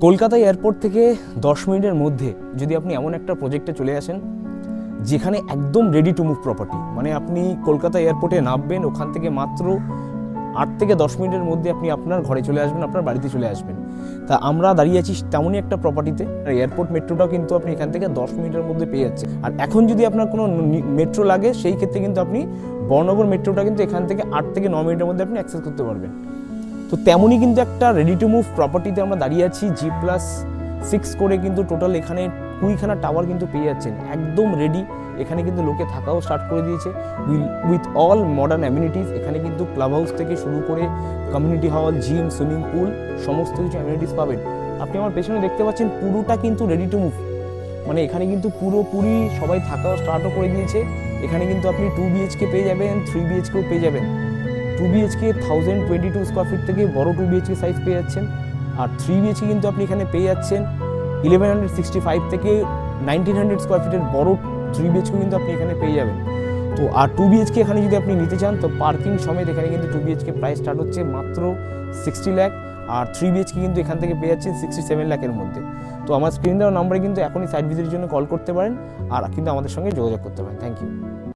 Kolkata airport থেকে 10 মিনিটের মধ্যে যদি আপনি এমন একটা প্রজেক্টে চলে আসেন যেখানে একদম রেডি টু মুভ প্রপার্টি, মানে আপনি কলকাতা এয়ারপোর্টে নামবেন, ওখান থেকে মাত্র 8 থেকে 10 মিনিটের মধ্যে আপনি আপনার ঘরে চলে আসবেন, আপনার বাড়িতে চলে আসবেন। তা আমরা দাঁড়িয়ে আছি তেমনই একটা প্রপার্টিতে। এয়ারপোর্ট মেট্রোটাও কিন্তু আপনি এখান থেকে 10 মিনিটের মধ্যে পেয়ে যাচ্ছেন। আর এখন যদি আপনার কোনো মেট্রো লাগে, সেই ক্ষেত্রে কিন্তু আপনি বর্ণনগর মেট্রোটা কিন্তু এখান থেকে 8 থেকে 9 মিনিটের মধ্যে আপনি অ্যাক্সেস করতে পারবেন। তো তেমনই কিন্তু একটা রেডি টু মুভ প্রপার্টিতে আমরা দাঁড়িয়ে আছি। G+6 করে কিন্তু টোটাল এখানে 20খানা টাওয়ার কিন্তু পেয়ে যাচ্ছেন, একদম রেডি। এখানে কিন্তু লোকে থাকাও স্টার্ট করে দিয়েছে উইথ অল মডার্ন অ্যামিনিটিস। এখানে কিন্তু ক্লাব হাউস থেকে শুরু করে community hall, gym, swimming pool, সমস্ত কিছু অ্যামিনিটিস পাবেন। আপনি আমার পেছনে দেখতে পাচ্ছেন পুরোটা কিন্তু রেডি টু মুভ, মানে এখানে কিন্তু পুরোপুরি সবাই থাকাও স্টার্টও করে দিয়েছে। এখানে কিন্তু আপনি 2 BHK পেয়ে যাবেন, 3 BHKও পেয়ে যাবেন। 2 BHK 1022 স্কোয়ার ফিট থেকে বড় 2 BHK সাইজ পেয়ে যাচ্ছেন। আর 3 BHK কিন্তু আপনি এখানে পেয়ে যাচ্ছেন 1165 থেকে 1900 স্কোয়ার ফিটের বড় 3 BHK কিন্তু আপনি এখানে পেয়ে যাবেন। তো আর 2 BHK এখানে যদি আপনি নিতে চান, তো পার্কিং সমেত এখানে কিন্তু 2 BHK প্রাইস স্টার্ট হচ্ছে মাত্র 60 লাখ। আর 3 BHK কিন্তু এখান থেকে পেয়ে যাচ্ছেন 67 লাখের মধ্যে। তো আমার স্ক্রিন দেওয়া নাম্বারে কিন্তু এখনই সাইট ভিজিটের জন্য কল করতে পারেন, আর কিন্তু আমাদের সঙ্গে যোগাযোগ করতে পারেন। Thank you.